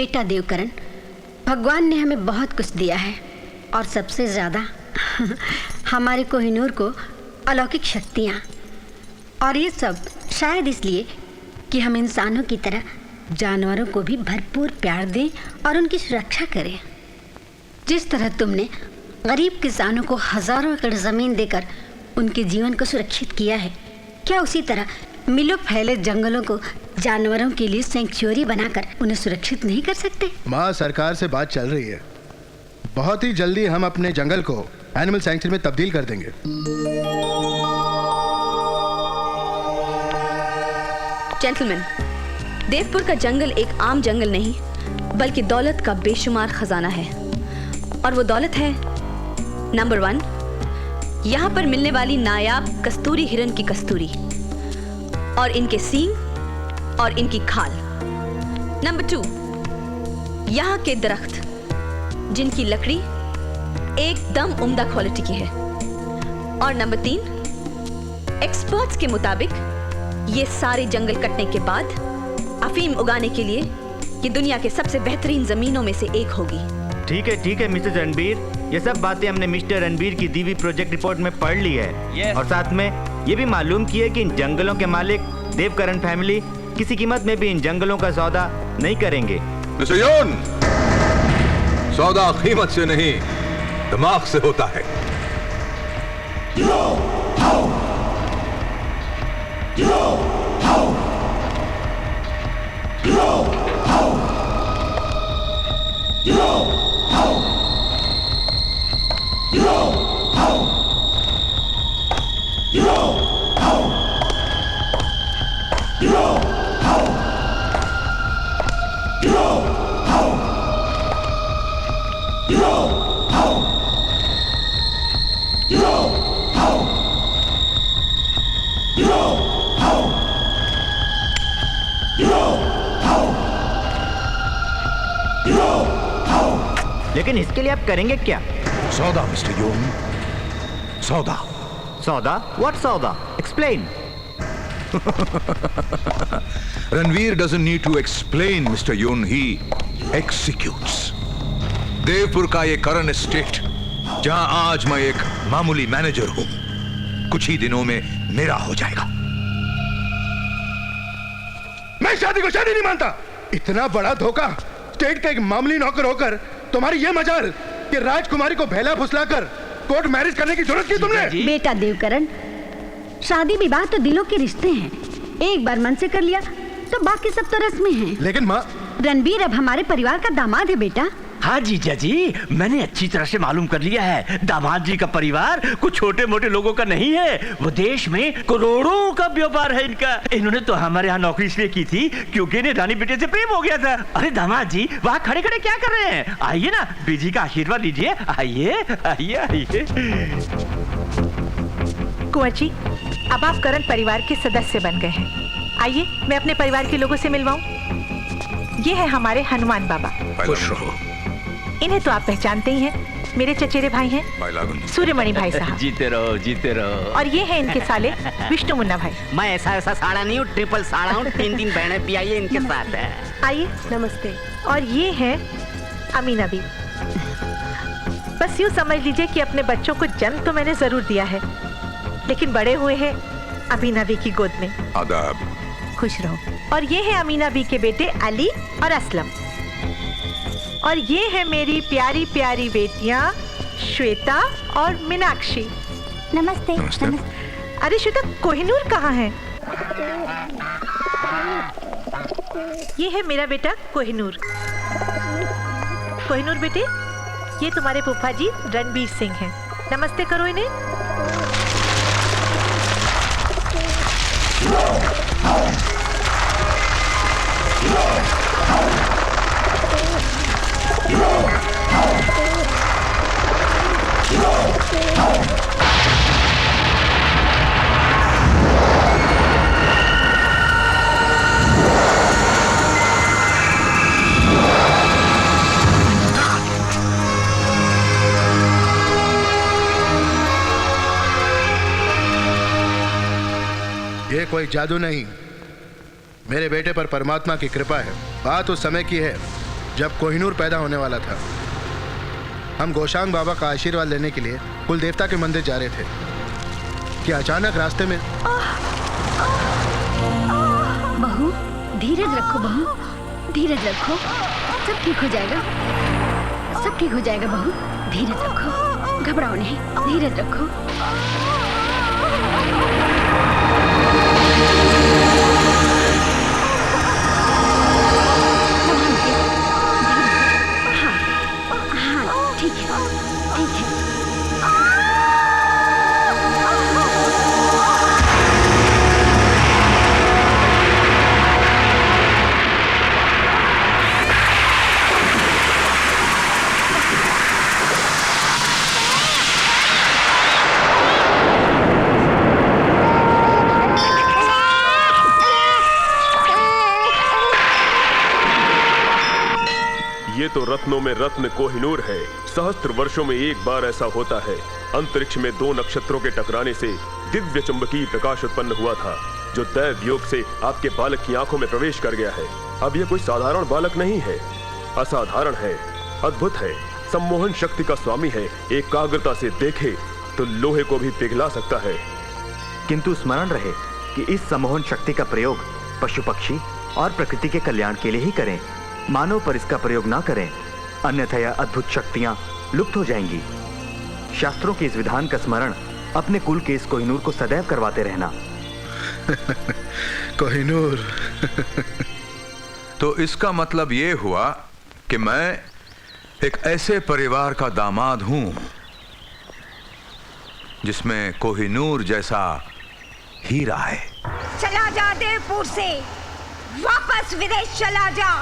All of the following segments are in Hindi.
बेटा देवकरण, भगवान ने हमें बहुत कुछ दिया है और सबसे ज़्यादा हमारे कोहिनूर को अलौकिक शक्तियाँ। और ये सब शायद इसलिए कि हम इंसानों की तरह जानवरों को भी भरपूर प्यार दें और उनकी सुरक्षा करें। जिस तरह तुमने गरीब किसानों को हज़ारों एकड़ ज़मीन देकर उनके जीवन को सुरक्षित किया है, क्या उसी तरह मिलों फैले जंगलों को जानवरों के लिए सेंक्चुरी बनाकर उन्हें सुरक्षित नहीं कर सकते? माँ, सरकार से बात चल रही है। बहुत ही जल्दी हम अपने जंगल को एनिमल सेंक्चुरी में तब्दील कर देंगे। जेंटलमैन, देवपुर का जंगल एक आम जंगल नहीं बल्कि दौलत का बेशुमार खजाना है। और वो दौलत है नंबर 1, यहाँ पर मिलने वाली नायाब कस्तूरी हिरन की कस्तूरी और इनके सींग और इनकी खाल। नंबर 2, यहाँ के दरख्त जिनकी लकड़ी एकदम उम्दा क्वालिटी की है। और नंबर 3, एक्सपर्ट्स के मुताबिक ये सारे जंगल कटने के बाद अफीम उगाने के लिए ये दुनिया के सबसे बेहतरीन जमीनों में से एक होगी। ठीक है मिस्टर रणबीर, ये सब बातें हमने मिस्टर रणबीर की दी हुई प्रोजेक्ट रिपोर्ट में पढ़ ली है। और साथ में ये भी मालूम किया कि इन जंगलों के मालिक देवकरण फैमिली किसी कीमत में भी इन जंगलों का सौदा नहीं करेंगे। मिस्टर योन, सौदा कीमत से नहीं दिमाग से होता है। लेकिन इसके लिए आप करेंगे क्या? सौदा मिस्टर योन, सौदा। सौदा? व्हाट सौदा? Explain. Ranveer doesn't need to explain, Mr. Yoon. He executes. Devpur का ये करन एस्टेट, जहां आज मैं एक मामूली मैनेजर हूं, कुछ ही दिनों में मेरा हो जाएगा। मैं शादी को शादी नहीं मानता। इतना बड़ा धोखा, स्टेट का एक मामूली नौकर होकर तुम्हारी ये मजाल कि राजकुमारी को भैला फुसलाकर कोर्ट मैरिज करने की जरूरत की तुमने? बेटा देवकरण, शादी विवाह तो दिलों के रिश्ते हैं। एक बार मन से कर लिया तो बाकी सब तो रस्में हैं। लेकिन माँ, रणबीर अब हमारे परिवार का दामाद है बेटा। हाँ जीजा जी, मैंने अच्छी तरह से मालूम कर लिया है। दामाद जी का परिवार कुछ छोटे मोटे लोगों का नहीं है। वो देश में करोड़ों का व्यापार है इनका। इन्होंने तो हमारे यहाँ नौकरी इसलिए की थी क्योंकि इन्हें रानी बेटे से प्रेम हो गया था। अरे दामाद जी, वहाँ खड़े खड़े क्या कर रहे हैं? आइए ना, बीजी का आशीर्वाद लीजिए। आइए आइए आइए। कुंवर जी, अब आप करण परिवार के सदस्य बन गए हैं। आइए मैं अपने परिवार के लोगों से मिलवाऊं। ये है हमारे हनुमान बाबा। खुश रहो। इन्हें तो आप पहचानते ही हैं, मेरे चचेरे भाई हैं सूर्यमणि भाई साहब। जीते रहो जीते रहो। और ये है इनके साले विष्णु मुन्ना भाई। मैं ऐसा साड़ा नहीं हूँ, ट्रिपल साड़ा हूँ। 3 बहनें भी आई है इनके साथ है। आइए नमस्ते। और ये है अमीना भी। बस यूँ समझ लीजिए कि अपने बच्चों को जन्म तो मैंने जरूर दिया है, लेकिन बड़े हुए हैं अमीना बी की गोद में। आदाब। खुश रहो। और ये है अमीना बी के बेटे अली और असलम। और ये है मेरी प्यारी प्यारी बेटियां श्वेता और मीनाक्षी। नमस्ते। नमस्ते। अरे श्वेता, कोहिनूर कहाँ है? ये है मेरा बेटा कोहिनूर। कोहिनूर बेटे, ये तुम्हारे फूफा जी रणबीर सिंह हैं। नमस्ते करो इन्हें। ये कोई जादू नहीं, मेरे बेटे पर परमात्मा की कृपा है। बात उस समय की है जब कोहिनूर पैदा होने वाला था, हम गोशांग बाबा का आशीर्वाद लेने के लिए कुल देवता के मंदिर जा रहे थे कि अचानक रास्ते में बहू, धीरज रखो बहू, धीरज रखो, सब ठीक हो जाएगा, सब ठीक हो जाएगा बहू, धीरज रखो, घबराओ नहीं, धीरज रखो। हाँ, ठीक है, ठीक है। ये तो रत्नों में रत्न कोहिनूर है। सहस्त्र वर्षों में एक बार ऐसा होता है। अंतरिक्ष में दो नक्षत्रों के टकराने से दिव्य चुंबकीय प्रकाश उत्पन्न हुआ था, जो दैव योग से आपके बालक की आंखों में प्रवेश कर गया है। अब यह कोई साधारण बालक नहीं है, असाधारण है, अद्भुत है, सम्मोहन शक्ति का स्वामी है। एकाग्रता से देखे तो लोहे को भी पिघला सकता है। किंतु स्मरण रहे कि इस सम्मोहन शक्ति का प्रयोग पशु पक्षी और प्रकृति के कल्याण के लिए ही करें, मानव पर इसका प्रयोग ना करें, अन्यथा यह अद्भुत शक्तियां लुप्त हो जाएंगी। शास्त्रों के इस विधान का स्मरण अपने कुल के इस कोहिनूर को सदैव करवाते रहना। कोहिनूर। तो इसका मतलब ये हुआ कि मैं एक ऐसे परिवार का दामाद हूं जिसमें कोहिनूर जैसा हीरा है। चला जा देवपुर से, वापस विदेश चला जा।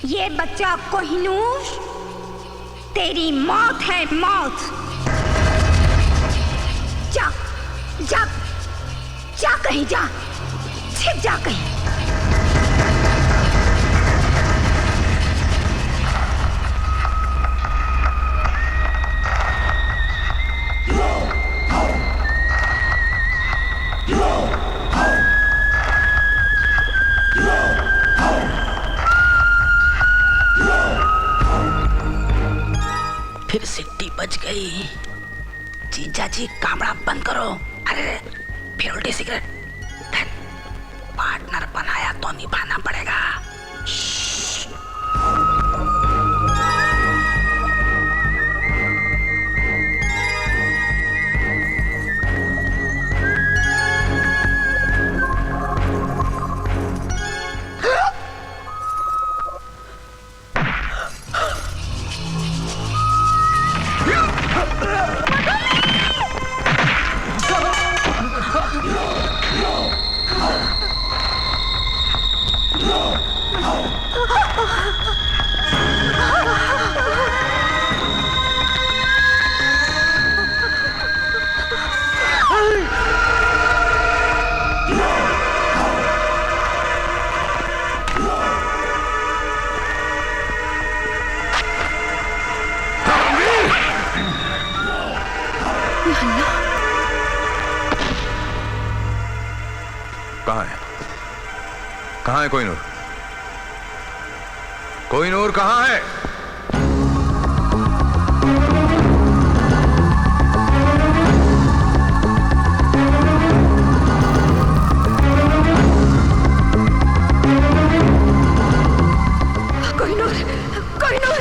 ये बच्चा कोहिनूर तेरी मौत है, मौत। जा जा जा, कहीं जा, छिप जा कहीं। फिर सिट्टी बच गई। जीजा जी कामड़ा बंद करो। अरे फिर उल्टी सिगरेट। पार्टनर बनाया तो निभाना पड़ेगा। कहाँ है कोहिनूर? कोहिनूर कहाँ है? कोहिनूर, कोहिनूर।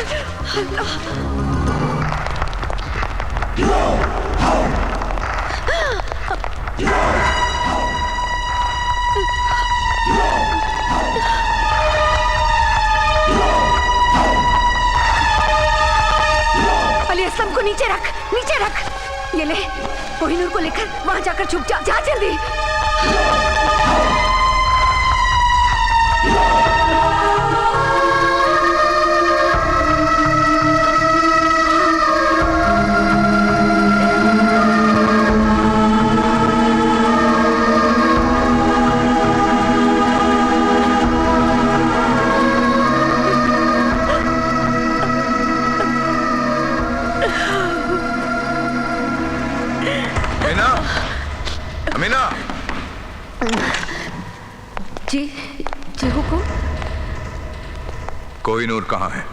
को नीचे रख, नीचे रख। ये ले, कोहिनूर को लेकर वहां जाकर छुप जा, जा जल्दी। अमीना, जी जी हुकुम। कोहिनूर कहाँ है?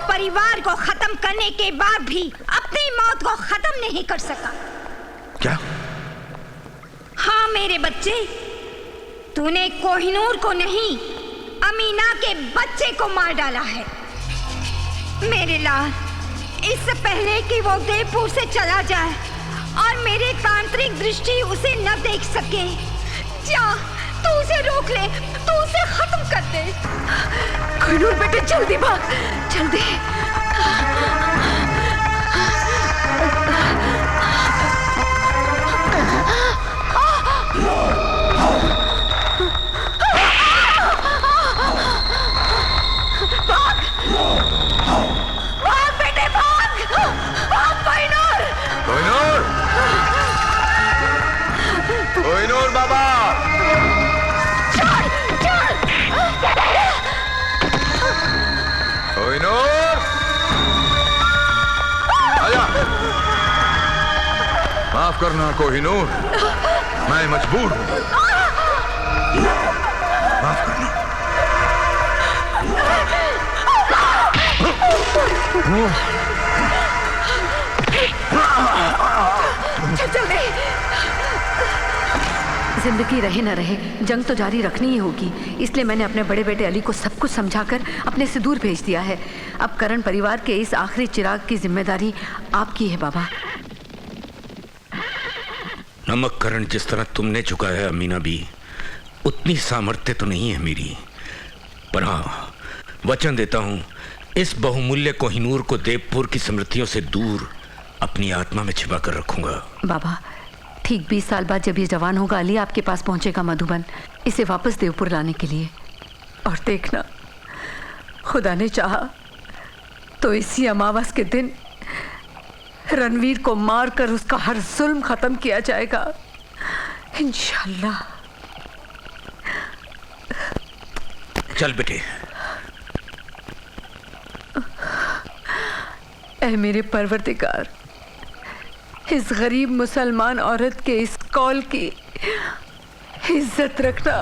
परिवार को खत्म करने के बाद भी अपनी मौत को खत्म नहीं कर सका। क्या? हाँ मेरे बच्चे, तूने कोहिनूर को नहीं, अमीना के बच्चे को मार डाला है। मेरे लाल, इससे पहले कि वो देवपुर से चला जाए और मेरी तांत्रिक दृष्टि उसे न देख सके, जा तू उसे रोक ले, तू उसे खत्म कर दे। कोहिनूर बेटे जल्दी भाग, जल्दी। भाग, भाग बेटे भाग, भाग कोहिनूर। कोहिनूर, कोहिनूर बाबा। कोहिनूर, आजा। माफ करना कोहिनूर, मैं मजबूर हूं। माफ करना। जल्दी। जिंदगी रहे न रहे, जंग तो जारी रखनी ही होगी। इसलिए मैंने अपने बड़े बेटे अली को सब कुछ समझाकर अपने से दूर भेज दिया है। अब करण परिवार के इस आखिरी चिराग की जिम्मेदारी आपकी है बाबा। नमक करण जिस तरह तुमने चुका है अमीना भी, उतनी सामर्थ्य तो नहीं है मेरी, पर हाँ वचन देता हूँ इस बहुमूल्य कोहिनूर को देवपुर की स्मृतियों से दूर अपनी आत्मा में छिपा कर रखूंगा। बाबा, ठीक 20 साल बाद जब ये जवान होगा, अली आपके पास पहुंचेगा मधुबन, इसे वापस देवपुर लाने के लिए। और देखना, खुदा ने चाहा तो इसी अमावस के दिन रणवीर को मारकर उसका हर जुल्म खत्म किया जाएगा, इंशाल्लाह। चल बेटे। ऐ मेरे परवरदिगार, इस गरीब मुसलमान औरत के इस कौल की इज्जत रखना।